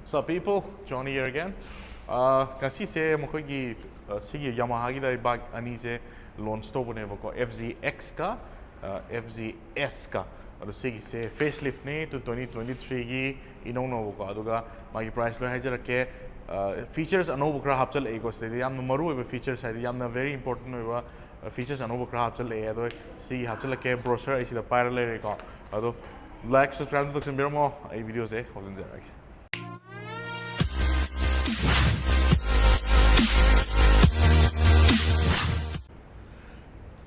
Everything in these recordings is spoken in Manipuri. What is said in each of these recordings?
So people, Johnny here again. Kasi se mukhogi sige Yamaha ki dari bike ani se launch to bone ko FZX ka FZS ka ado sige se facelift ne to 2023 gi inong ko aduga magi price lo hajar ke features anobu kra hapchal e ko se yam maru e features hai yam very important wa features anobu kra hapchal e ado sige hapchal ke brochure isi da parallel ko ado like subscribe to the mo ai video se holen jara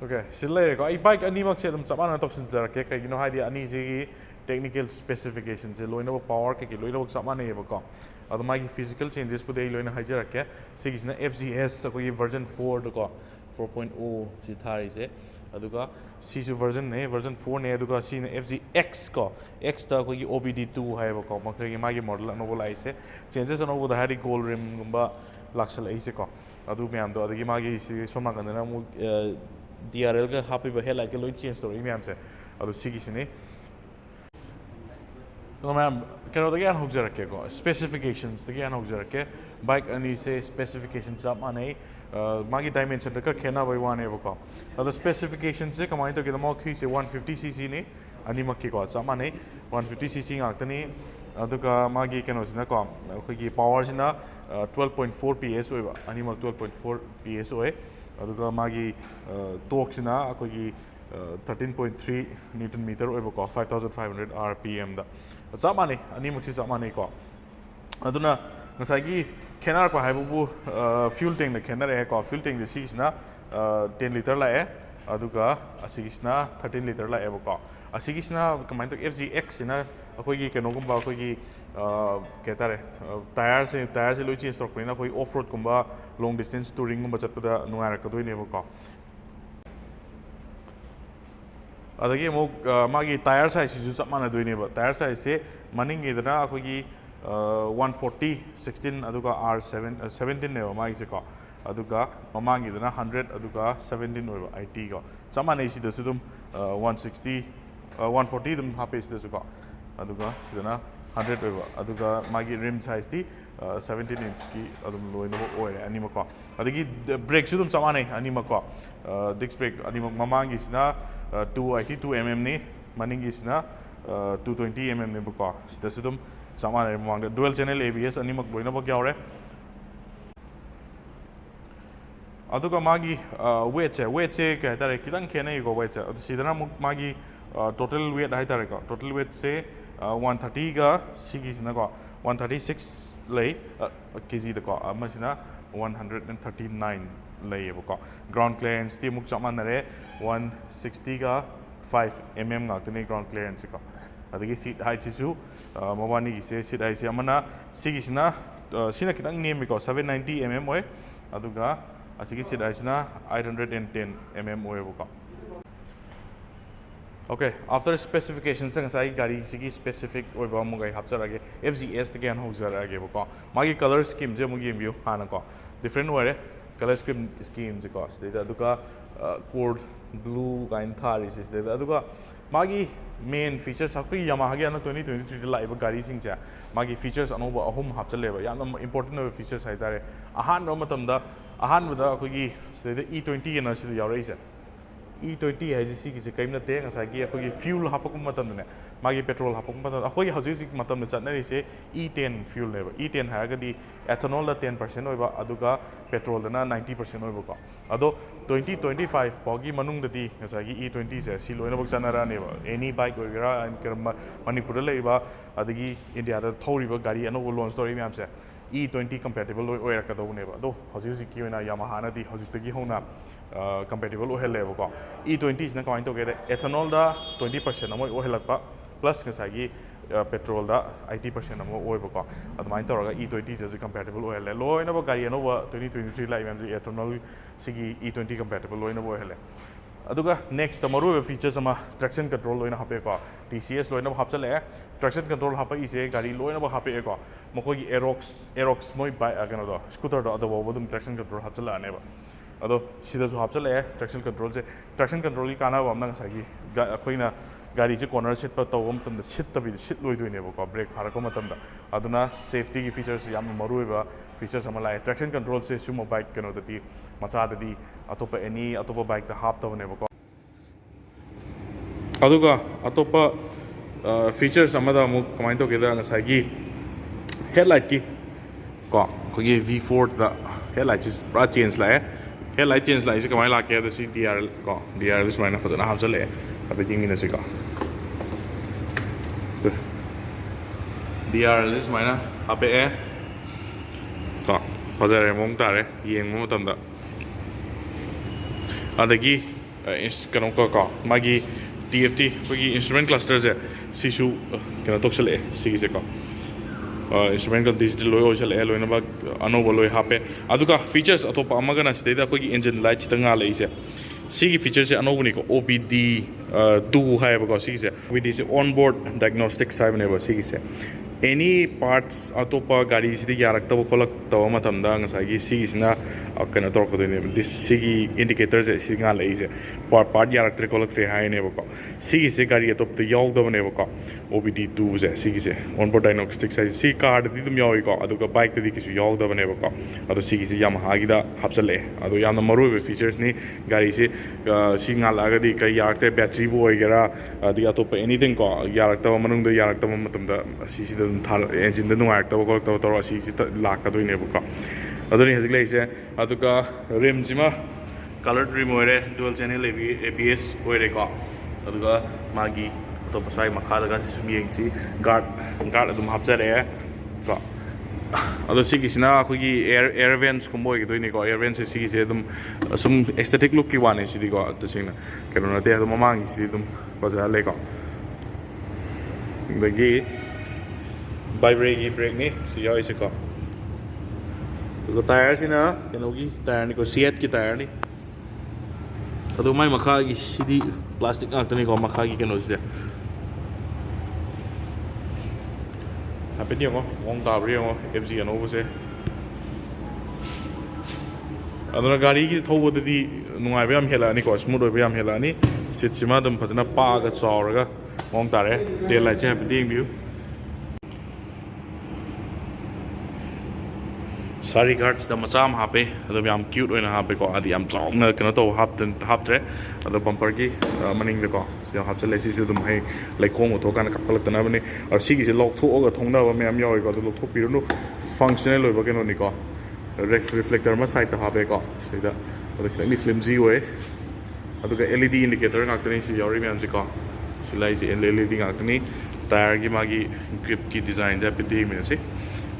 Okay, sila ko. I bike ani mag siya sama na toksin jar ke kay gino hidi ani sigi technical specifications je loina power ke loina sama na yeba ko. Ado magi physical changes pu dei loina hajar ke sigi na FZS ko version 4 ko 4.0 si thari se aduga sisu version ne version 4 ne aduga si FZX ko X ta ko Obdii 2 hai ba ko makhe magi model no bola ise changes no boda hadi gold rim gumba laksal ise ko adu me am do adagi magi si soma kan na mu DRL ka happy ba hela ke loin change story me am se adu sigi sini तो मैं कह रहा था क्या होगा रखे को specifications तो क्या होगा रखे bike अनि से specifications आप आने मागी dimension तक खेना भाई वाने वो का तो specifications से कमाई तो कितना मौकी से 150cc ने अनि मक्की को आप आने 150cc आते ने तो का मागी क्या नोसिना को कोई power से ना 12.4 PS होगा अनि मक 12.4 PS होए तो का मागी torque से ना कोई 13.3 Newton meter over 5,500 RPM da. Zamani, ani muksi zamani ko. Aduna ngasagi kenar ko haibu fuel tank the kenar ko fuel tank the six na 10 liter la aduga asigis na 13 liter la ko. Asigis na kamay to FZX na ako gi kenogumba ako gi ketare tire se loichi stock na koi off road kumba long distance touring kumba chatpada nuara ka doi ne ko. अदगी मागी टायर साइज जो सब माना दोई नेबा टायर साइज से मनिंग इधना अखोगी 140 16 अदुगा R7 17 नेबा मागी से को अदुगा ममांग इधना 100 अदुगा 17 होइबा IT को सब माने इसी दसु तुम 160 140 तुम हापे इसी दसु को अदुगा सिदना 100 होइबा अदुगा मागी रिम साइज थी 17 इंच की अदुम लोइनबो ओय अनिमा को अदगी ब्रेक सु तुम सब माने अनिमा को disc brake Anima ममांग इसिना 282 mm ni maning isna 220 mm ni buka sida sudum samane mang dual channel ABS ani mak loina ba yaure aduga magi weight che ka tare kitang khena go weight adu sidana magi total weight hai tare ko total weight se 130 ga sigi sina ko 136 lei kg da ko amasina 139 lay ko ground clearance ti muk chaman re 160 ga 5 mm ngak tani ground clearance ko adagi seat height sisu mawani gi se seat height se amana sigi sina sina kitang name ko 790 mm oi aduga asigi seat height sina 810 mm oi ko. Okay, after specifications tang sai gari sigi specific oi ba mo gai hapchar age FZS again hojar age ko magi color scheme je mo gi view hana ko different way color schemes cost data aduka code blue kind thar is data aduka magi main features hakki Yamaha gi ana 2023 live gari sing cha magi features anoba ahum hapchale ba yam important features hai tare ahan no matam da ahan da ko gi E20 na sid yaw raise E20 has si ki kaim na te ngasai gi ko gi fuel hapakum matam ne magi petrol hapakum matam ko gi hauji matam na chat na rise E10 fuel ne ba E10 ha ga di ethanol da 10% oiba aduga petrol na 90% oiba ko ado 2025 pogi manung da di ngasai gi E20 se si loina bak chanara ne ba any bike oira Manipuri le ba adagi India da thori ba gari ano launch story me am se E20 compatible oira ka do ne ba do hauji ki na Yamaha na di hauji tagi hona compatible ohele ko E20 is na kain to ge ethanol da 20% amoi ohelakpa plus ngasai petrol da 80% amo oiba ko admain toraga E20 is compatible ohele loina ba gari no 2023 la ethanol sigi E20 compatible loina bo ohele aduga next amaru features ama traction control loina hape ko TCS loina hapchale traction control hapa ise gari loina ba hape ko moko gi aerox moi ba agano do scooter do bodum traction control hapchala ane ba ado sida su hapchale traction control ki kana ba amna ngasagi akoina ꯒꯥꯔꯤꯁꯦ ꯀꯣꯔꯅꯔ ꯁꯤꯠꯄ ꯇꯧꯕ ꯃꯇꯝꯗ ꯁꯤꯠꯇꯕꯤꯗ ꯁꯤꯠꯂꯣꯏꯗꯣꯏꯅꯦꯕꯀꯣ ꯕ꯭ꯔꯦꯛ ꯐꯥꯔꯛꯄ ꯃꯇꯝꯗ ꯑꯗꯨꯅ ꯁꯦꯐꯇꯤꯒꯤ ꯐꯤꯆꯔꯁ ꯌꯥꯝꯅ ꯃꯔꯨꯑꯣꯏꯕ ꯐꯤꯆꯔꯁ ꯑꯃ ꯂꯥꯛꯑꯦ ꯇ꯭ꯔꯦꯛꯁꯟ ꯀꯟꯇ꯭ꯔꯣꯜꯁꯦ ꯁꯤꯒꯨꯝꯕ ꯕꯥꯏꯛ ꯀꯩꯅꯣꯗꯗꯤ ꯃꯆꯥꯗꯗꯤ ꯑꯇꯣꯞꯄ ꯑꯦꯅꯤ ꯑꯇꯣꯞꯄ ꯕꯥꯏꯛꯇ ꯍꯥꯞꯇꯕꯅꯦꯕꯀꯣ ꯑꯗꯨꯒ ꯑꯇꯣꯞꯄ ꯐꯤꯆꯔꯁ ꯑꯃꯗ ꯑꯃꯨꯛ ꯀꯃꯥꯏꯅ ꯇꯧꯒꯦꯗ ꯉꯁꯥꯏꯒꯤ ꯍꯦꯗꯂꯥꯏꯠꯀꯤ ꯀꯣ ꯑꯩꯈꯣꯏꯒꯤ V4ꯗ ꯍꯦꯗꯂꯥꯏꯠꯁꯤ ꯄꯨꯔꯥ ꯆꯦꯟꯖ ꯂꯥꯛꯑꯦ ꯍꯦꯗꯂꯥꯏꯠ ꯆꯦꯟꯖ ꯂꯥꯛꯏꯁꯦ ꯀꯃꯥꯏꯅ ꯂꯥꯛꯀꯦ ꯍꯥꯏꯕꯗ ꯁꯤ DRL ꯀꯣ DRL ꯁꯨꯃꯥꯏꯅ ꯐꯖꯅ ꯍꯥꯞꯆꯜꯂꯛꯑꯦ ꯍꯥꯏꯐꯦꯠ ꯌꯦꯡꯃꯤꯟꯅꯁꯤꯀꯣ DRL ꯁꯨꯃꯥꯏꯅ ꯍꯥꯞꯄꯛꯑꯦ ꯀꯣ ꯐꯖꯔꯦ ꯃꯑꯣꯡ ꯇꯥꯔꯦ ꯌꯦꯡꯕ ꯃꯇꯝꯗ ꯑꯗꯒꯤ ꯀꯩꯅꯣ ꯀꯣ ꯃꯥꯒꯤ TFT ꯑꯩꯈꯣꯏꯒꯤ ꯏꯟꯁꯇ꯭ꯔꯨꯃꯦꯟ ꯀ꯭ꯂꯁꯇꯔꯁꯦ ꯁꯤꯁꯨ ꯀꯩꯅꯣ ꯇꯧꯁꯜꯂꯛꯑꯦ ꯁꯤꯒꯤꯁꯦꯀꯣ ꯏꯟꯁꯇ꯭ꯔꯨꯃꯦꯟ ꯗꯤꯖꯤꯇꯦꯜ ꯂꯣꯏ ꯑꯣꯏꯁꯜꯂꯛꯑꯦ ꯂꯣꯏꯅꯃꯛ ꯑꯅꯧꯕ ꯂꯣꯏ ꯍꯥꯞꯄꯦ ꯑꯗꯨꯒ ꯐꯤꯆꯔꯁ ꯑꯇꯣꯞꯄ ꯑꯃꯒꯅ ꯁꯤꯗꯩꯗ ꯑꯩꯈꯣꯏꯒꯤ ꯏꯟꯖꯤꯟ ꯂꯥꯏꯠꯁꯤꯗ ꯉꯥꯜꯂꯛꯏꯁꯦ ꯁꯤꯒꯤ ꯐꯤꯆꯔꯁꯦ ꯑꯅꯧꯕꯅꯤꯀꯣ Obdii 2 ꯍꯥꯏꯌꯦꯕꯀꯣ ꯁꯤꯒꯤꯁꯦ Obdiiꯁꯦ ꯑꯣꯟ ꯕꯣꯔꯗ ꯗꯥꯏꯒꯅꯣꯁꯇꯤꯛꯁ ꯍꯥꯏꯕꯅꯦꯕ ꯁꯤꯒꯤꯁꯦ ꯑꯦꯅꯤ ꯄꯥꯔꯠꯁ ꯑꯇꯣꯞꯄ ꯒꯥꯔꯤꯁꯤꯗ ꯌꯥꯔꯛꯇꯕ ꯈꯣꯠꯂꯛꯇꯕ ꯃꯇꯝꯗ ꯉꯁꯥꯏꯒꯤ ꯁꯤꯒꯤꯁꯤꯅ ꯀꯩꯅꯣ ꯇꯧꯔꯛꯀꯗꯣꯏꯅꯦꯕ ꯁꯤꯒꯤ ꯏꯟꯗꯤꯀꯦꯇꯔꯁꯦ ꯁꯤ ꯉꯥꯜꯂꯛꯏꯁꯦ ꯄꯥꯔꯠ ꯌꯥꯔꯛꯇ꯭ꯔꯦ ꯈꯣꯠꯂꯛꯇ꯭ꯔꯦ ꯍꯥꯏꯅꯦꯕꯀꯣ ꯁꯤꯒꯤꯁꯦ ꯒꯥꯔꯤ ꯑꯇꯣꯞꯄꯗ ꯌꯥꯎꯗꯕꯅꯦꯕꯀꯣ Obdii 2ꯁꯦ ꯁꯤꯒꯤꯁꯦ ꯑꯣꯟ ꯕꯣꯔꯗ ꯗꯥꯏꯒꯅꯣꯁꯇꯤꯛꯁ ꯍꯥꯏꯁꯦ ꯁꯤ ꯀꯥꯔꯗꯗꯤ ꯑꯗꯨꯝ ꯌꯥꯎꯏꯀꯣ ꯑꯗꯨꯒ ꯕꯥꯏꯛꯇꯗꯤ ꯀꯩꯁꯨ ꯌꯥꯎꯗꯕꯅꯦꯕꯀꯣ ꯑꯗꯣ ꯁꯤꯒꯤꯁꯦ ꯌꯥꯃꯍꯥꯒꯤꯗ ꯍꯥꯞꯆꯜꯂꯛꯑꯦ ꯑꯗꯣ ꯌꯥꯝꯅ ꯃꯔꯨꯑꯣꯏꯕ ꯐꯤꯆꯔꯁꯅꯤ ꯒꯥꯔꯤꯁꯤ ꯁꯤ ꯉꯥꯜꯂꯛꯑꯒꯗꯤ ꯀꯩ ꯌꯥꯔꯛꯇ꯭ꯔꯦ ꯕꯦꯇ꯭ꯔꯤꯕꯨ ꯑꯣꯏꯒꯦꯔꯥ ꯑꯗꯒꯤ ꯑꯇꯣꯞꯄ ꯑꯦꯅꯤꯊꯤꯡ ꯀꯣ ꯌꯥꯔꯛꯇꯕ ꯃꯅꯨꯡꯗ ꯌꯥꯔꯛꯇꯕ ꯃꯇꯝꯗ ꯁꯤꯁꯤꯗ ꯑꯗꯨꯝ ꯑꯦꯟꯖꯤꯟꯗ ꯅꯨꯡꯉꯥꯏꯔꯛꯇꯕ ꯈꯣꯠꯂꯛꯇꯕ ꯇꯧꯔꯒ ꯁꯤꯁꯤ ꯂꯥꯛꯀꯗꯣꯏꯅꯦꯕꯀꯣ ꯑꯗꯨꯅꯤ ꯍꯧꯖꯤꯛ ꯂꯩꯔꯤꯁꯦ ꯑꯗꯨꯒ ꯔꯤꯝꯁꯤꯃ ꯀꯂꯔ ꯔꯤꯝ ꯑꯣꯏꯔꯦ ꯗꯨꯋꯦꯜ ꯆꯦꯅꯦꯜ ABS ꯑꯣꯏꯔꯦꯀꯣ ꯑꯗꯨꯒ ꯃꯥꯒꯤ ꯑꯇꯣꯞꯄ ꯁ꯭ꯋꯥꯏ ꯃꯈꯥꯗꯒ ꯁꯨꯝ ꯌꯦꯡꯁꯤ ꯒꯥꯔꯗ ꯑꯗꯨꯝ ꯍꯥꯞꯆꯔꯛꯑꯦ ꯀꯣ ꯑꯗꯣ ꯁꯤꯒꯤꯁꯤꯅ ꯑꯩꯈꯣꯏꯒꯤ ꯑꯦꯌꯔ ꯚꯦꯟꯁꯀꯨꯝꯕ ꯑꯣꯏꯒꯗꯣꯏꯅꯤꯀꯣ ꯑꯦꯌꯔ ꯚꯦꯟꯁꯦ ꯁꯤꯒꯤꯁꯦ ꯑꯗꯨꯝ ꯁꯨꯝ ꯑꯦꯁꯊꯦꯇꯤꯛ ꯂꯨꯛꯀꯤ ꯋꯥꯅꯦ ꯁꯤꯗꯤꯀꯣ ꯇꯁꯦꯡꯅ ꯀꯩꯅꯣ ꯅꯠꯇꯦ ꯑꯗꯣ ꯃꯃꯥꯡꯒꯤꯁꯤꯗꯤ ꯑꯗꯨꯝ ꯐꯖꯍꯜꯂꯦꯀꯣ ꯑꯗꯒꯤ ꯚꯥꯏꯕ꯭ꯔꯦꯒꯤ ꯕ꯭ꯔꯦꯛꯅꯤ ꯁꯤ ꯌꯥꯎꯔꯤꯁꯦꯀꯣ ꯑꯗꯨꯒ ꯇꯥꯏꯌꯔꯁꯤꯅ ꯀꯩꯅꯣꯒꯤ ꯇꯥꯏꯌꯔꯅꯤꯀꯣ C8ꯀꯤ ꯇꯥꯏꯌꯔꯅꯤ ꯑꯗꯣ ꯃꯥꯏ ꯃꯈꯥꯒꯤ ꯁꯤꯗꯤ ꯄ꯭ꯂꯥꯁꯇꯤꯛ ꯉꯥꯛꯇꯅꯤꯀꯣ ꯃꯈꯥꯒꯤ ꯀꯩꯅꯣꯁꯤꯗꯤ ꯍꯥꯏꯐꯦꯠ ꯌꯦꯡꯉꯣ ꯃꯑꯣꯡ ꯇꯥꯕ꯭ꯔꯥ ꯌꯦꯡꯉꯣ FG ꯑꯅꯧꯕꯁꯦ ꯑꯗꯨꯅ ꯒꯥꯔꯤꯒꯤ ꯊꯧꯕꯗꯗꯤ ꯅꯨꯡꯉꯥꯏꯕ ꯌꯥꯝ ꯍꯦꯜꯂꯛꯑꯅꯤꯀꯣ ꯁ꯭ꯃꯨꯠ ꯑꯣꯏꯕ ꯌꯥꯝ ꯍꯦꯜꯂꯛꯑꯅꯤ ꯁꯤꯠꯁꯤꯃ ꯑꯗꯨꯝ ꯐꯖꯅ ꯄꯥꯛꯑꯒ ꯆꯥꯎꯔꯒ ꯃꯑꯣꯡ ꯇꯥꯔꯦ ꯇꯦꯜ ꯂꯥꯏꯠꯁꯦ ꯍꯥꯏꯐꯦꯠ ꯌꯦꯡꯕꯤꯌꯨ ꯁꯥꯔꯤ ꯒꯥꯔꯗꯁꯤꯗ ꯃꯆꯥ ꯑꯃ ꯍꯥꯞꯄꯦ ꯑꯗꯨꯝ ꯌꯥꯝ ꯀ꯭ꯌꯨꯠ ꯑꯣꯏꯅ ꯍꯥꯞꯄꯦꯀꯣ ꯍꯥꯏꯗꯤ ꯌꯥꯝ ꯆꯥꯎꯅ ꯀꯩꯅꯣ ꯇꯧꯕ ꯍꯥꯞꯇ꯭ꯔꯦ ꯑꯗꯣ ꯕꯝꯄꯔꯒꯤ ꯃꯅꯤꯡꯗꯀꯣ ꯁꯤꯗ ꯍꯥꯞꯆꯜꯂꯦ ꯁꯤꯁꯨ ꯑꯗꯨꯝ ꯍꯌꯦꯡ ꯂꯩꯈꯣꯝ ꯊꯣꯛꯀꯥꯟꯗ ꯀꯥꯞꯈꯠꯂꯛꯇꯅꯕꯅꯤ ꯑꯗꯣ ꯁꯤꯒꯤꯁꯦ ꯂꯧꯊꯣꯛꯑꯒ ꯊꯧꯅꯕ ꯃꯌꯥꯝ ꯌꯥꯎꯏꯀꯣ ꯑꯗꯣ ꯂꯧꯊꯣꯛꯄꯤꯔꯨꯅꯨ ꯐꯪꯁꯅꯦꯜ ꯑꯣꯏꯕ ꯀꯩꯅꯣꯅꯤꯀꯣ ꯔꯤꯐ꯭ꯂꯦꯛꯇꯔ ꯑꯃ ꯁꯥꯏꯗꯇ ꯍꯥꯞꯄꯦꯀꯣ ꯁꯤꯗ ꯑꯗꯣ ꯈꯤꯇꯪꯗꯤ ꯐ꯭ꯂꯤꯝꯖꯤ ꯑꯣꯏ ꯑꯗꯨꯒ LED ꯏꯟꯗꯤꯀꯦꯇꯔ ꯉꯥꯛꯇꯅꯤ ꯁꯤ ꯌꯥꯎꯔꯤ ꯃꯌꯥꯝꯁꯤꯀꯣ ꯁꯤ ꯂꯥꯏꯁꯤ LED ꯉꯥꯛꯇꯅꯤ ꯇꯥꯌꯔꯒꯤ ꯃꯥꯒꯤ ꯒ꯭ꯔꯤꯞꯀꯤ ꯗꯤꯖꯥꯏꯟꯁꯦ ꯍꯥꯏꯐꯦꯠ ꯌꯦꯡꯃꯤꯟꯅꯁꯤ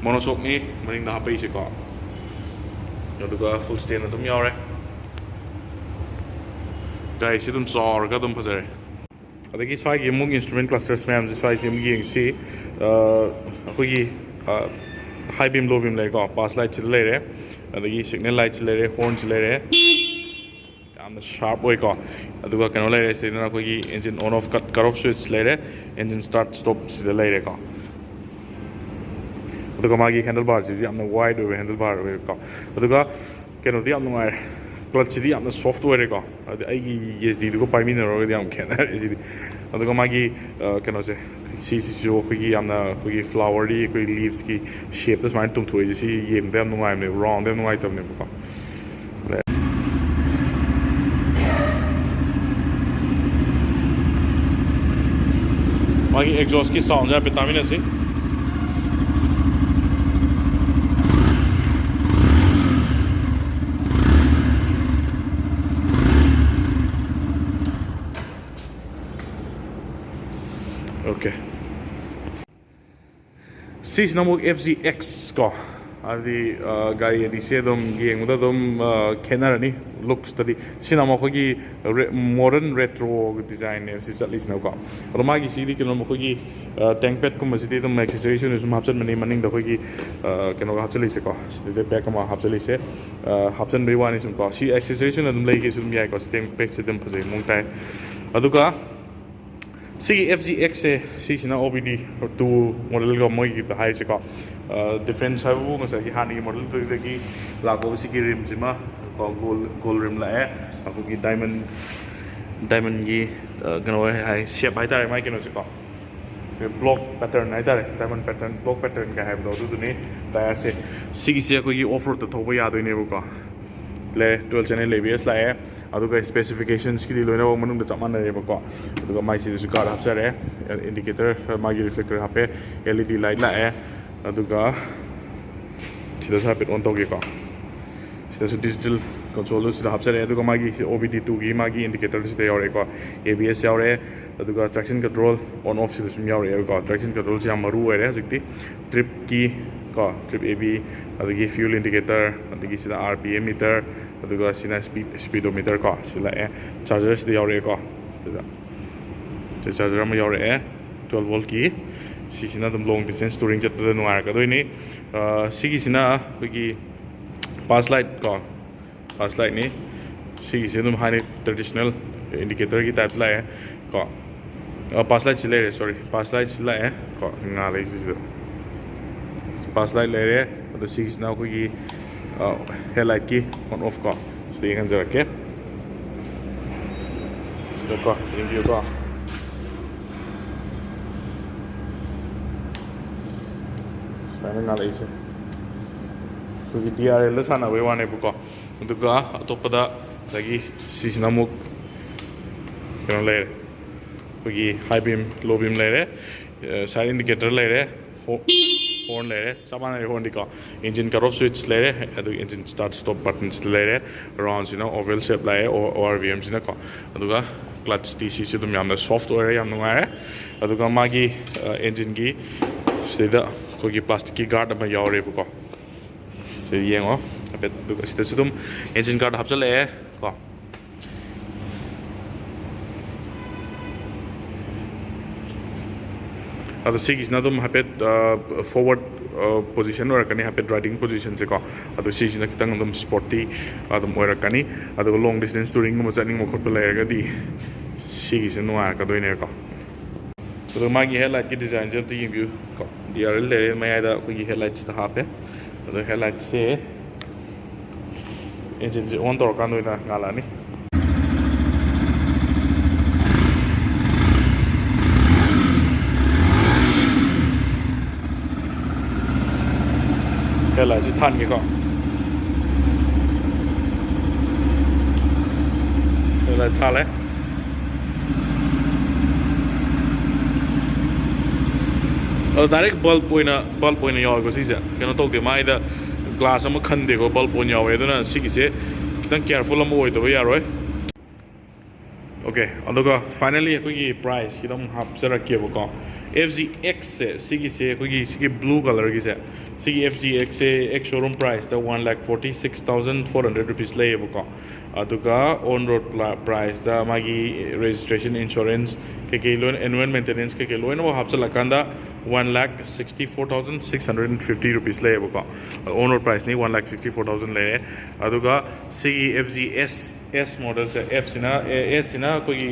ꯃꯣꯅꯣꯁꯣꯛꯅꯤ ꯃꯅꯤꯡꯗ ꯍꯥꯞꯄꯛꯏꯁꯦꯀꯣ ꯑꯗꯨꯒ ꯐꯨꯜ ꯁ꯭ꯇꯦꯟ ꯑꯗꯨꯝ ꯌꯥꯎꯔꯦ ꯒꯥꯔꯤꯁꯤ ꯑꯗꯨꯝ ꯆꯥꯎꯔꯒ ꯑꯗꯨꯝ ꯐꯖꯔꯦ ꯑꯗꯒꯤ ꯁ꯭ꯋꯥꯏꯒꯤ ꯑꯃꯨꯛ ꯏꯟꯁꯇ꯭ꯔꯨꯃꯦꯟ ꯀ꯭ꯂꯁꯇꯔꯁ ꯃꯌꯥꯝꯁꯦ ꯁ꯭ꯋꯥꯏꯁꯤ ꯑꯃꯨꯛ ꯌꯦꯡꯁꯤ ꯑꯩꯈꯣꯏꯒꯤ ꯍꯥꯏ ꯕꯤꯝ ꯂꯣ ꯕꯤꯝ ꯂꯩꯀꯣ ꯄꯥꯁ ꯂꯥꯏꯠꯁꯤꯗ ꯂꯩꯔꯦ ꯑꯗꯒꯤ ꯁꯤꯒꯅꯦꯜ ꯂꯥꯏꯠꯁꯤ ꯂꯩꯔꯦ ꯍꯣꯔꯟꯁꯤ ꯂꯩꯔꯦ ꯌꯥꯝꯅ ꯁꯥꯔꯞ ꯑꯣꯏꯀꯣ ꯑꯗꯨꯒ ꯀꯩꯅꯣ ꯂꯩꯔꯦ ꯁꯤꯗꯅ ꯑꯩꯈꯣꯏꯒꯤ engine on off cut off ꯁ꯭ꯋꯤꯠꯆ ꯂꯩꯔꯦ ꯏꯟꯖꯤꯟ ꯁ꯭ꯇꯥꯔꯠ ꯁ꯭ꯇꯣꯞ ꯁꯤꯗ ꯂꯩꯔꯦꯀꯣ ꯑꯗꯨꯒ ꯃꯥꯒꯤ ꯍꯦꯟꯗꯜ ꯕꯥꯔꯁꯤꯁꯨ ꯌꯥꯝꯅ ꯋꯥꯏড ꯑꯣꯏꯕ ꯍꯦꯟꯗꯜ ꯕꯥꯔ ꯑꯣꯏꯕꯀꯣ ꯑꯗꯨꯒ ꯀꯩꯅꯣꯗꯤ ꯌꯥꯝ ꯅꯨꯡꯉꯥꯏꯔꯦ ꯀ꯭ꯂꯠꯁꯤꯗꯤ ꯌꯥꯝꯅ ꯁꯣꯐꯠ ꯑꯣꯏꯔꯦꯀꯣ ꯑꯗꯨꯗꯤ ꯑꯩꯒꯤ ESDꯗꯨꯒ ꯄꯥꯏꯃꯤꯟꯅꯔꯨꯔꯒꯗꯤ ꯌꯥꯝ ꯈꯦꯠꯅꯔꯦ ꯁꯤꯗꯤ ꯑꯗꯨꯒ ꯃꯥꯒꯤ ꯀꯩꯅꯣꯁꯦ ꯁꯤꯁꯤꯁꯨ ꯑꯩꯈꯣꯏꯒꯤ ꯌꯥꯝꯅ ꯑꯩꯈꯣꯏꯒꯤ ꯐ꯭ꯂꯥꯋꯔꯗꯤ ꯑꯩꯈꯣꯏ ꯂꯤቭꯁꯀꯤ ꯁꯦꯞꯇ ꯁꯨꯃꯥꯏꯅ ꯇꯨꯝꯊꯣꯛꯏꯁꯦ ꯁꯤ ꯌꯦꯡꯕꯗ ꯌꯥꯝ ꯅꯨꯡꯉꯥꯏꯕꯅꯦꯕ ꯔꯥꯎꯟꯗ ꯌꯥꯝ ꯅꯨꯡꯉꯥꯏꯇꯕꯅꯦꯕꯀꯣ ꯃꯥꯒꯤ ꯑꯦꯛꯖꯣꯁꯀꯤ ꯁꯥꯎꯟꯁꯦ ꯍꯥꯏꯐꯦꯠ ꯇꯥꯃꯤꯟꯅꯁꯤ ꯑꯣꯀꯦ ꯁꯤꯁꯤꯅ ꯑꯃꯨꯛ FZX ꯀꯣ ꯍꯥꯏꯕꯗꯤ ꯒꯥꯔꯤ ꯑꯅꯤꯁꯦ ꯑꯗꯨꯝ ꯌꯦꯡꯕꯗ ꯑꯗꯨꯝ ꯈꯦꯠꯅꯔꯅꯤ ꯂꯨꯛꯁꯇꯗꯤ ꯁꯤꯅ ꯑꯃꯨꯛ ꯑꯩꯈꯣꯏꯒꯤ ꯃꯣꯗꯔꯟ ꯔꯦꯇ꯭ꯔꯣ ꯗꯤꯖꯥꯏꯟꯅꯦ ꯁꯤ ꯆꯠꯂꯤꯁꯤꯅꯀꯣ ꯑꯗꯣ ꯃꯥꯒꯤ ꯁꯤꯗꯤ ꯀꯩꯅꯣ ꯑꯩꯈꯣꯏꯒꯤ ꯇꯦꯡ ꯄꯦꯗꯀꯨꯝꯕꯁꯤꯗꯤ ꯑꯗꯨꯝ ꯑꯦꯛꯁꯦꯁꯔꯤꯁ ꯑꯣꯏꯅ ꯁꯨꯝ ꯍꯥꯞꯆꯟꯕꯅꯤ ꯃꯅꯤꯡꯗ ꯑꯩꯈꯣꯏꯒꯤ ꯀꯩꯅꯣꯒ ꯍꯥꯞꯆꯜꯂꯤꯁꯦꯀꯣ ꯁꯤꯗ ꯕꯦꯛ ꯑꯃ ꯍꯥꯞꯆꯜꯂꯤꯁꯦ ꯍꯥꯞꯆꯟꯕꯒꯤ ꯋꯥꯅꯤ ꯁꯨꯝꯀꯣ ꯁꯤ ꯑꯦꯛꯁꯦꯁꯔꯤꯁ ꯑꯣꯏꯅ ꯑꯗꯨꯝ ꯂꯩꯒꯦꯁꯨ ꯑꯗꯨꯝ ꯌꯥꯏꯀꯣ ꯇꯦꯡ ꯄꯦꯗꯁꯦ ꯑꯗꯨꯝ ꯐꯖꯩ ꯃꯑꯣꯡ ꯇꯥꯏ ꯑꯗꯨꯒ ꯁꯤꯒꯤ FZXꯁꯦ ꯁꯤꯁꯤꯅ Obdii 2 ꯃꯣꯗꯦꯜꯒ ꯃꯣꯏꯒꯤꯗ ꯍꯥꯏꯔꯤꯁꯦꯀꯣ ꯗꯤꯐ꯭ꯔꯦꯟꯁ ꯍꯥꯏꯕꯕꯨ ꯉꯁꯥꯏꯒꯤ ꯍꯥꯟꯅꯒꯤ ꯃꯣꯗꯦꯜꯗꯨꯗꯒꯤ ꯂꯥꯛꯄ ꯁꯤꯒꯤ ꯔꯤꯝꯁꯤꯃ ꯒꯣꯜ ꯔꯤꯝ ꯂꯥꯛꯑꯦ ꯑꯩꯈꯣꯏꯒꯤ ꯗꯥꯏꯃꯟꯒꯤ ꯀꯩꯅꯣ ꯍꯥꯏ ꯁꯦꯞ ꯍꯥꯏꯇꯥꯔꯦ ꯃꯥꯏ ꯀꯩꯅꯣꯁꯦ ꯀꯣ ꯕ꯭ꯂꯣꯛ ꯄꯦꯇꯔꯟ ꯍꯥꯏꯇꯥꯔꯦ ꯗꯥꯏꯃꯟ ꯄꯦꯇꯔꯟ ꯕ꯭ꯂꯣꯛ ꯄꯦꯇꯔꯟ ꯀ ꯍꯥꯏꯕꯗꯣ ꯑꯗꯨꯗꯨꯅꯤ ꯇꯥꯌꯔꯁꯦ ꯁꯤꯒꯤꯁꯦ ꯑꯩꯈꯣꯏꯒꯤ ꯑꯣꯐ ꯔꯣꯗꯇ ꯊꯧꯕ ꯌꯥꯗꯣꯏꯅꯦꯕꯀꯣ ꯂꯩꯔꯦ 12 ꯆꯦꯅꯦꯜ ABS ꯂꯥꯛꯑꯦ ꯑꯗꯨꯒ ꯁ꯭ꯄꯦꯁꯤꯐꯤꯀꯦꯁꯟꯁꯀꯤꯗꯤ ꯂꯣꯏꯅꯃꯛ ꯃꯅꯨꯡꯗ ꯆꯞ ꯃꯥꯟꯅꯔꯦꯕꯀꯣ ꯑꯗꯨꯒ ꯃꯥꯏꯁꯤꯗꯁꯨ ꯀꯥꯔꯠ ꯍꯥꯞꯆꯔꯦ ꯏꯟꯗꯤꯀꯦꯇꯔ ꯃꯥꯒꯤ ꯔꯤꯐ꯭ꯂꯦꯛꯇꯔ ꯍꯥꯞꯄꯦ LED ꯂꯥꯏꯠ ꯂꯥꯛꯑꯦ ꯑꯗꯨꯒ ꯁꯤꯗꯁꯨ ꯍꯥꯏꯐꯦꯠ ꯑꯣꯟ ꯇꯧꯒꯦꯀꯣ ꯁꯤꯗꯁꯨ ꯗꯤꯖꯤꯇꯦꯜ ꯀꯟꯁꯣꯜꯗꯨ ꯁꯤꯗ ꯍꯥꯞꯆꯔꯦ ꯑꯗꯨꯒ ꯃꯥꯒꯤ OBD 2ꯒꯤ ꯃꯥꯒꯤ ꯏꯟꯗꯤꯀꯦꯇꯔ ꯁꯤꯗ ꯌꯥꯎꯔꯛꯑꯦꯀꯣ ABS ꯌꯥꯎꯔꯦ ꯑꯗꯨꯒ ꯇ꯭ꯔꯦꯛꯁꯟ ꯀꯟꯇ꯭ꯔꯣꯜ ꯑꯣꯟ ꯑꯣꯐ ꯁꯤꯗ ꯁꯨꯝ ꯌꯥꯎꯔꯛꯑꯦꯕꯀꯣ ꯇ꯭ꯔꯦꯛꯁꯟ ꯀꯟꯇ꯭ꯔꯣꯜꯁꯦ ꯌꯥꯝ ꯃꯔꯨ ꯑꯣꯏꯔꯦ ꯍꯧꯖꯤꯛꯇꯤ ꯇ꯭ꯔꯤꯞꯀꯤ ꯀꯣ ꯇ꯭ꯔꯤꯞ AB ꯑꯗꯒꯤ ꯐ꯭ꯌꯨꯜ ꯏꯟꯗꯤꯀꯦꯇꯔ ꯑꯗꯒꯤ ꯁꯤꯗ RPM ꯃꯤꯇꯔ ꯑꯗꯨꯒ ꯁꯤꯅ ꯁ꯭ꯄꯤꯗꯣꯃꯤꯇꯔ ꯀꯣ ꯁꯤ ꯂꯥꯛꯑꯦ ꯆꯥꯔꯖꯔ ꯁꯤꯗ ꯌꯥꯎꯔꯛꯑꯦꯀꯣ ꯑꯗꯨꯗ ꯆꯥꯔꯖꯔ ꯑꯃ ꯌꯥꯎꯔꯛꯑꯦ 12 ꯚꯣꯜꯠꯀꯤ ꯁꯤꯁꯤꯅ ꯑꯗꯨꯝ ꯂꯣꯡ ꯗꯤꯁꯇꯦꯟꯁ ꯇꯨꯔꯤꯡ ꯆꯠꯄꯗ ꯅꯨꯡꯉꯥꯏꯔꯛꯀꯗꯣꯏꯅꯤ ꯁꯤꯒꯤꯁꯤꯅ ꯑꯩꯈꯣꯏꯒꯤ ꯄꯥꯁ ꯂꯥꯏꯠ ꯀꯣ ꯄꯥꯁ ꯂꯥꯏꯠꯅꯤ ꯁꯤꯒꯤꯁꯦ ꯑꯗꯨꯝ ꯍꯥꯏꯅ ꯇ꯭ꯔꯦꯗꯤꯁꯅꯦꯜ ꯏꯟꯗꯤꯀꯦꯇꯔꯒꯤ ꯇꯥꯏꯞ ꯂꯥꯛꯑꯦ ꯀꯣ ꯄꯥꯁ ꯂꯥꯏꯠꯁꯤ ꯂꯩꯔꯦ ꯁꯣꯔꯤ ꯄꯥꯁ ꯂꯥꯏꯠꯁꯤ ꯂꯥꯛꯑꯦ ꯀꯣ ꯉꯥꯜꯂꯦ ꯁꯤꯁꯤꯗ ꯄꯥꯁ ꯂꯥꯏꯠ ꯂꯩꯔꯦ ꯑꯗꯣ ꯁꯤꯒꯤꯁꯤꯅ ꯑꯩꯈꯣꯏꯒꯤ ꯍꯦꯠ ꯂꯥꯏꯠꯀꯤ ꯑꯣꯟ ꯑꯣꯐ ꯀꯣ ꯁꯤꯗ ꯌꯦꯡꯍꯟꯖꯔꯛꯀꯦ ꯁꯤꯗ ꯀꯣ ꯌꯦꯡꯕꯤꯌꯨꯀꯣ ꯁꯨꯃꯥꯏꯅ ꯉꯥꯜꯂꯛꯏꯁꯦ ꯑꯩꯈꯣꯏꯒꯤ DRLꯗ ꯁꯥꯟꯅꯕꯩ ꯋꯥꯅꯦꯕꯀꯣ ꯑꯗꯨꯒ ꯑꯇꯣꯞꯄꯗ ꯉꯁꯥꯏꯒꯤ ꯁꯤꯁꯤꯅ ꯑꯃꯨꯛ ꯀꯩꯅꯣ ꯂꯩꯔꯦ ꯑꯩꯈꯣꯏꯒꯤ ꯍꯥꯏ ꯕꯤꯝ ꯂꯣ ꯕꯤꯝ ꯂꯩꯔꯦ ꯁꯥꯏꯠ ꯏꯟꯗꯤꯀꯦꯇꯔ ꯂꯩꯔꯦ ꯍꯣꯔꯟ ꯂꯩꯔꯦ ꯆꯞ ꯃꯥꯟꯅꯔꯦ ꯍꯣꯔꯟꯗꯤꯀꯣ ꯏꯟꯖꯤꯟ ꯀꯠ ꯑꯣꯐ ꯁ꯭ꯋꯤꯠꯆ ꯂꯩꯔꯦ ꯑꯗꯨꯒ ꯏꯟꯖꯤꯟ ꯁ꯭ꯇꯥꯔꯠ ꯁ꯭ꯇꯣꯞ ꯕꯇꯟꯁ ꯂꯩꯔꯦ ꯔꯥꯎꯟꯁꯤꯅ ꯑꯣꯚꯦꯜ ꯁꯦꯞ ꯂꯥꯛꯑꯦ ORVMꯁꯤꯅꯀꯣ ꯑꯗꯨꯒ ꯀ꯭ꯂꯠꯆ TCꯁꯤ ꯑꯗꯨꯝ ꯌꯥꯝꯅ ꯁꯣꯐꯠ ꯑꯣꯏꯔꯦ ꯌꯥꯝ ꯅꯨꯡꯉꯥꯏꯔꯦ ꯑꯗꯨꯒ ꯃꯥꯒꯤ ꯑꯦꯟꯖꯤꯟꯒꯤ ꯁꯤꯗ ꯑꯩꯈꯣꯏꯒꯤ ꯄ꯭ꯂꯥꯁꯇꯤꯛꯀꯤ ꯒꯥꯔꯗ ꯑꯃ ꯌꯥꯎꯔꯦꯕꯀꯣ ꯁꯤꯗ ꯌꯦꯡꯉꯣ ꯍꯥꯏꯐꯦꯠ ꯑꯗꯨꯒ ꯁꯤꯗꯁꯨ ꯑꯗꯨꯝ ꯑꯦꯟꯖꯤꯟ ꯒꯥꯔꯗ ꯍꯥꯞꯆꯤꯜꯂꯛꯑꯦ ꯀꯣ ꯑꯗꯣ ꯁꯤꯒꯤꯁꯤꯅ ꯑꯗꯨꯝ ꯍꯥꯏꯐꯦꯠ ꯐꯣꯔꯋꯥꯔड ꯄꯣꯖꯤꯁꯟ ꯑꯣꯏꯔꯛꯀꯅꯤ ꯍꯥꯏꯐꯦꯠ ꯔꯥꯏꯗꯤꯡ ꯄꯣꯖꯤꯁꯟꯁꯦ ꯀꯣ ꯑꯗꯣ ꯁꯤꯁꯤꯅ ꯈꯤꯇꯪ ꯑꯗꯨꯝ ꯁ꯭ꯄꯣꯔꯇꯤ ꯑꯗꯨꯝ ꯑꯣꯏꯔꯛꯀꯅꯤ ꯑꯗꯨꯒ ꯂꯣꯡ ꯗꯤꯁꯇꯦꯟꯁ ꯇꯨꯔꯤꯡꯒꯨꯝꯕ ꯆꯠꯅꯤꯡꯕ ꯈꯣꯠꯄ ꯂꯩꯔꯒꯗꯤ ꯁꯤꯒꯤꯁꯦ ꯅꯨꯡꯉꯥꯏꯔꯛꯀꯗꯣꯏꯅꯦꯀꯣ ꯑꯗꯨꯒ ꯃꯥꯒꯤ ꯍꯦꯠꯂꯥꯏꯠꯀꯤ ꯗꯤꯖꯥꯏꯟꯁꯦ ꯑꯝꯇ ꯌꯦꯡꯕꯤꯌꯨ ꯀꯣ DRL ꯂꯩꯔꯦ ꯃꯌꯥꯏꯗ ꯑꯩꯈꯣꯏꯒꯤ ꯍꯦꯠꯂꯥꯏꯠꯁꯤꯗ ꯍꯥꯞꯄꯦ ꯑꯗꯣ ꯍꯦꯠꯂꯥꯏꯠꯁꯦ ꯏꯟꯖꯤꯟꯁꯦ ꯑꯣꯟ ꯇꯧꯔꯀꯥꯟꯗ ꯑꯣꯏꯅ ꯉꯥꯜꯂꯛꯑꯅꯤ ꯍꯦꯠꯂꯥꯏꯠꯁꯤ ꯊꯥꯟꯒꯦꯀꯣ ꯍꯦꯠꯂꯥꯏꯠ ꯊꯥꯜꯂꯦ ꯑꯗꯣ ꯗꯥꯏꯔꯦꯛ ꯕꯜꯕ ꯑꯣꯏꯅ ꯌꯥꯎꯋꯦꯀꯣ ꯁꯤꯁꯦ ꯀꯩꯅꯣ ꯇꯧꯗꯦ ꯃꯥꯏꯗ ꯒ꯭ꯂꯥꯁ ꯑꯃ ꯈꯟꯗꯦꯀꯣ ꯕꯜꯕ ꯑꯣꯏꯅ ꯌꯥꯎꯋꯦ ꯑꯗꯨꯅ ꯁꯤꯒꯤꯁꯦ ꯈꯤꯇꯪ ꯀꯤꯌꯔꯐꯨꯜ ꯑꯃ ꯑꯣꯏꯗꯕ ꯌꯥꯔꯣꯏ ꯑꯣꯀꯦ ꯑꯗꯨꯒ ꯐꯥꯏꯅꯦꯜꯂꯤ ꯑꯩꯈꯣꯏꯒꯤ ꯄ꯭ꯔꯥꯏꯁꯁꯤꯗ ꯑꯃꯨꯛ ꯍꯥꯞꯆꯔꯛꯀꯦꯕꯀꯣ FGXꯁꯦ ꯁꯤꯒꯤꯁꯦ ꯑꯩꯈꯣꯏꯒꯤ ꯁꯤꯒꯤ ꯕ꯭ꯂꯨ ꯀꯂꯔꯒꯤꯁꯦ ꯁꯤꯒꯤ FGXꯁꯦ ꯑꯦꯛꯁ ꯁꯣꯔꯨꯝ ꯄ꯭ꯔꯥꯏꯁꯇ 1,46,400 ꯔꯨꯄꯤꯁ ꯂꯩꯌꯦꯕꯀꯣ ꯑꯗꯨꯒ ꯑꯣꯟ ꯔꯣꯗ ꯄ꯭ꯔꯥꯏꯁꯇ ꯃꯥꯒꯤ ꯔꯦꯖꯤꯁꯇ꯭ꯔꯦꯁꯟ ꯏꯟꯁꯨꯔꯦꯟꯁ ꯀꯩꯀꯩ ꯂꯣꯏꯅ ꯑꯦꯅꯨꯋꯦꯜ ꯃꯦꯟꯇꯦꯅꯦꯟꯁ ꯀꯩꯀꯩ ꯂꯣꯏꯅꯃꯛ ꯍꯥꯞꯆꯤꯜꯂꯀꯥꯟꯗ 1,64,650 ꯔꯨꯄꯤꯁ ꯂꯩꯌꯦꯕꯀꯣ ꯑꯣꯟ ꯔꯣꯗ ꯄ꯭ꯔꯥꯏꯁꯅꯤ 1,64,000 ꯂꯩꯔꯦ ꯑꯗꯨꯒ ꯁꯤꯒꯤ FGS S ꯃꯣꯗꯦꯜꯁꯦ Fꯁꯤꯅ Sꯁꯤꯅ ꯑꯩꯈꯣꯏꯒꯤ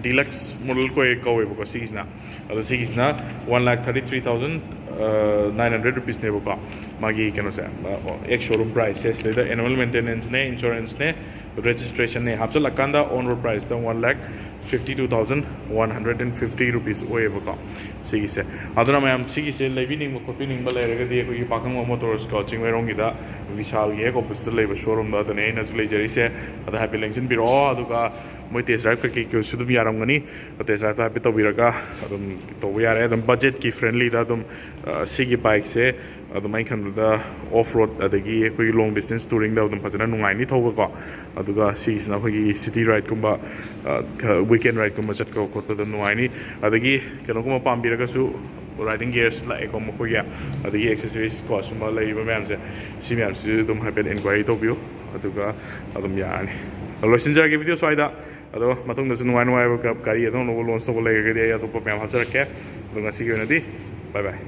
ꯗꯤꯂꯛꯁ ꯃꯣꯗꯦꯜ ꯀꯧꯋꯦꯕꯀꯣ ꯁꯤꯒꯤꯁꯤꯅ ꯑꯗꯣ ꯁꯤꯒꯤꯁꯤꯅ 1,33,900 ꯔꯨꯄꯤꯁꯅꯦꯕꯀꯣ ꯃꯥꯒꯤ ꯀꯩꯅꯣꯁꯦ ꯑꯦꯛꯁ ꯁꯣꯔꯨꯝ ꯄ꯭ꯔꯥꯏꯁꯁꯦ ꯁꯤꯗꯩꯗ ꯑꯦꯅꯨꯋꯦꯜ ꯃꯦꯟꯇꯦꯅꯦꯟꯁꯅꯦ ꯏꯟꯁꯨꯔꯦꯟꯁꯅꯦ ꯔꯦꯖꯤꯁꯇ꯭ꯔꯦꯁꯟꯅꯦ ꯍꯥꯞꯆꯤꯜꯂꯀꯥꯟꯗ ꯑꯣꯟ ꯔꯣꯗ ꯄ꯭ꯔꯥꯏꯁꯇ 1,52,150 ꯔꯨꯄꯤꯁ ꯑꯣꯏꯌꯦꯕꯀꯣ ꯁꯤꯒꯤꯁꯦ ꯑꯗꯨꯅ ꯃꯌꯥꯝ ꯁꯤꯒꯤꯁꯦ ꯂꯩꯕꯤꯅꯤꯡꯕ ꯈꯣꯠꯄꯤꯅꯤꯡꯕ ꯂꯩꯔꯒꯗꯤ ꯑꯩꯈꯣꯏꯒꯤ ꯄꯥꯈꯪꯕ ꯃꯣꯇꯣꯔꯁꯀꯣ ꯆꯤꯡꯃꯩꯔꯣꯡꯒꯤꯗ ꯚꯤꯁꯥꯜꯒꯤ ꯍꯦꯛ ꯑꯣꯄꯣꯖꯤꯠꯇ ꯂꯩꯕ ꯁꯣꯔꯨꯝꯗ ꯑꯗꯨꯅꯦ ꯑꯩꯅꯁꯨ ꯂꯩꯖꯔꯤꯁꯦ ꯑꯗ ꯍꯥꯏꯐꯦꯠ ꯂꯦꯡꯁꯤꯟꯕꯤꯔꯛꯑꯣ ꯑꯗꯨꯒ ꯃꯣꯏ ꯇꯦꯁ ꯗ꯭राꯏꯚ ꯀꯩꯀꯩꯁꯨ ꯑꯗꯨꯝ ꯌꯥꯔꯝꯒꯅꯤ ꯇꯦꯁ ꯗ꯭राꯏꯚꯇ ꯍꯥꯏꯐꯦꯠ ꯇꯧꯕꯤꯔꯒ ꯑꯗꯨꯝ ꯇꯧꯕ ꯌꯥꯔꯦ ꯑꯗꯨꯝ ꯕꯖꯦꯠꯀꯤ ꯐ꯭ꯔꯦꯟꯂꯤꯗ ꯑꯗꯨꯝ ꯁꯤꯒꯤ ꯕꯥꯏꯛꯁꯦ ꯑꯗꯨꯝ ꯑꯩꯅ ꯈꯟꯕꯗ ꯑꯣꯐ ꯔꯣꯗ ꯑꯗꯒꯤ ꯑꯩꯈꯣꯏꯒꯤ ꯂꯣꯡ ꯗꯤꯁꯇꯦꯟꯁ ꯇꯨꯔꯤꯡꯗ ꯑꯗꯨꯝ ꯐꯖꯅ ꯅꯨꯡꯉꯥꯏꯅꯤ ꯊꯧꯕꯀꯣ ꯑꯗꯨꯒ ꯁꯤꯒꯤꯁꯤꯅ ꯑꯩꯈꯣꯏꯒꯤ ꯁꯤꯇꯤ ꯔꯥꯏꯗꯀꯨꯝꯕ ꯋꯤꯀꯦꯟ ꯔꯥꯏꯗꯀꯨꯝꯕ ꯆꯠꯄ ꯈꯣꯠꯄꯗ ꯅꯨꯡꯉꯥꯏꯅꯤ ꯑꯗꯒꯤ ꯀꯩꯅꯣꯒꯨꯝꯕ ꯄꯥꯝꯕꯤꯔꯒꯁꯨ ꯔꯥꯏꯗꯤꯡ ꯒꯤꯌꯔꯁ ꯂꯥꯛꯑꯦꯀꯣ ꯃꯈꯣꯏꯒꯤ ꯑꯗꯒꯤ ꯑꯦꯛꯁꯦꯁꯔꯤꯁ ꯀꯣ ꯁꯨꯝꯕ ꯂꯩꯔꯤꯕ ꯃꯌꯥꯝꯁꯦ ꯁꯤ ꯃꯌꯥꯝꯁꯤꯁꯨ ꯑꯗꯨꯝ ꯍꯥꯏꯐꯦꯠ ꯏꯟꯀ꯭ꯋꯥꯏꯔꯤ ꯇꯧꯕꯤꯌꯨ ꯑꯗꯨꯒ ꯑꯗꯨꯝ ꯌꯥꯔꯅꯤ ꯂꯣꯏꯁꯤꯟꯖꯔꯒꯦ ꯚꯤꯗꯤꯑꯣ ꯁ꯭ꯋꯥꯏꯗ ꯑꯗꯣ ꯃꯇꯨꯡꯗꯁꯨ ꯅꯨꯡꯉꯥꯏꯕ ꯒꯥꯔꯤ ꯑꯅꯧ ꯑꯅꯧꯕ ꯂꯣꯟꯆ ꯇꯧꯕ ꯂꯩꯔꯒꯗꯤ ꯑꯩ ꯑꯇꯣꯞꯄ ꯃꯌꯥꯝ ꯍꯥꯞꯆꯔꯛꯀꯦ ꯑꯗꯣ ꯉꯁꯤꯒꯤ ꯑꯣꯏꯅꯗꯤ ꯕꯥꯏ ꯕꯥꯏ